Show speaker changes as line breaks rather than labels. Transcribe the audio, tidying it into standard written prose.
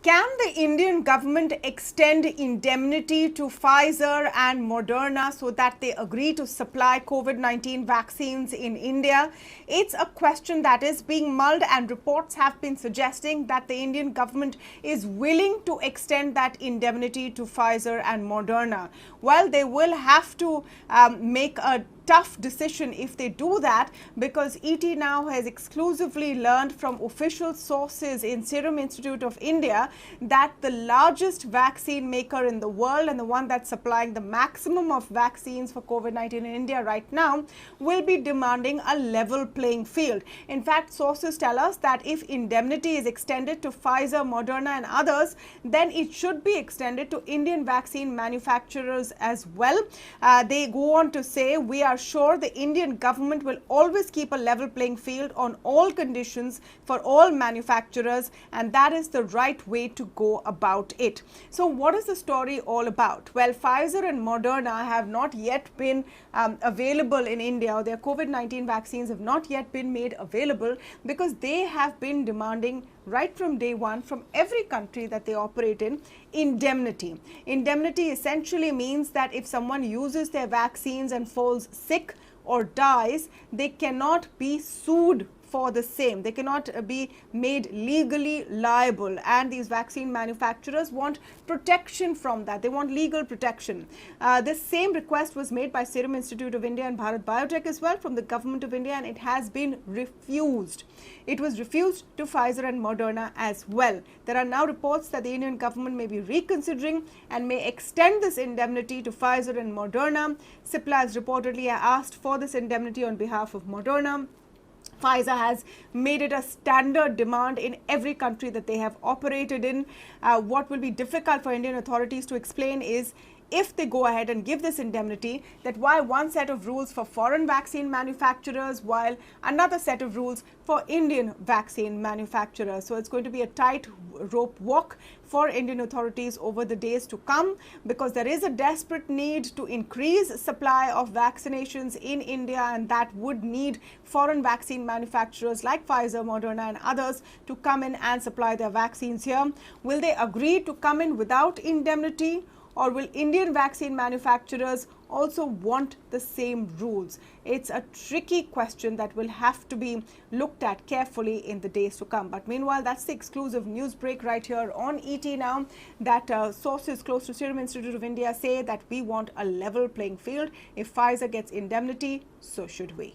Can the Indian government extend indemnity to Pfizer and Moderna so that they agree to supply COVID-19 vaccines in India? It's a question that is being mulled, and reports have been suggesting that the Indian government is willing to extend that indemnity to Pfizer and Moderna. Well, they will have to make a tough decision if they do that, because ET now has exclusively learned from official sources in Serum Institute of India that the largest vaccine maker in the world and the one that's supplying the maximum of vaccines for COVID-19 in India right now will be demanding a level playing field. In fact, sources tell us that if indemnity is extended to Pfizer, Moderna and others, then it should be extended to Indian vaccine manufacturers as well. They go on to say, we are sure the Indian government will always keep a level playing field on all conditions for all manufacturers, and that is the right way to go about it. So what is the story all about? Well, Pfizer and Moderna have not yet been available in India, or their COVID-19 vaccines have not yet been made available because they have been demanding right from day one from every country that they operate in indemnity. Indemnity essentially means that if someone uses their vaccines and falls sick or dies, they cannot be sued for the same. They cannot be made legally liable, and these vaccine manufacturers want protection from that. They want legal protection. This same request was made by Serum Institute of India and Bharat Biotech as well from the government of India, and it has been refused. It was refused to Pfizer and Moderna as well. There are now reports that the Indian government may be reconsidering and may extend this indemnity to Pfizer and Moderna. Cipla has reportedly asked for this indemnity on behalf of Moderna. Pfizer has made it a standard demand in every country that they have operated in. What will be difficult for Indian authorities to explain is, if they go ahead and give this indemnity, that why one set of rules for foreign vaccine manufacturers while another set of rules for Indian vaccine manufacturers. So it's going to be a tight rope walk for Indian authorities over the days to come, because there is a desperate need to increase supply of vaccinations in India, and that would need foreign vaccine manufacturers like Pfizer, Moderna and others to come in and supply their vaccines here. Will they agree to come in without indemnity, or will Indian vaccine manufacturers also want the same rules? It's a tricky question that will have to be looked at carefully in the days to come. But meanwhile, that's the exclusive news break right here on ET Now, that sources close to Serum Institute of India say that we want a level playing field. If Pfizer gets indemnity, so should we.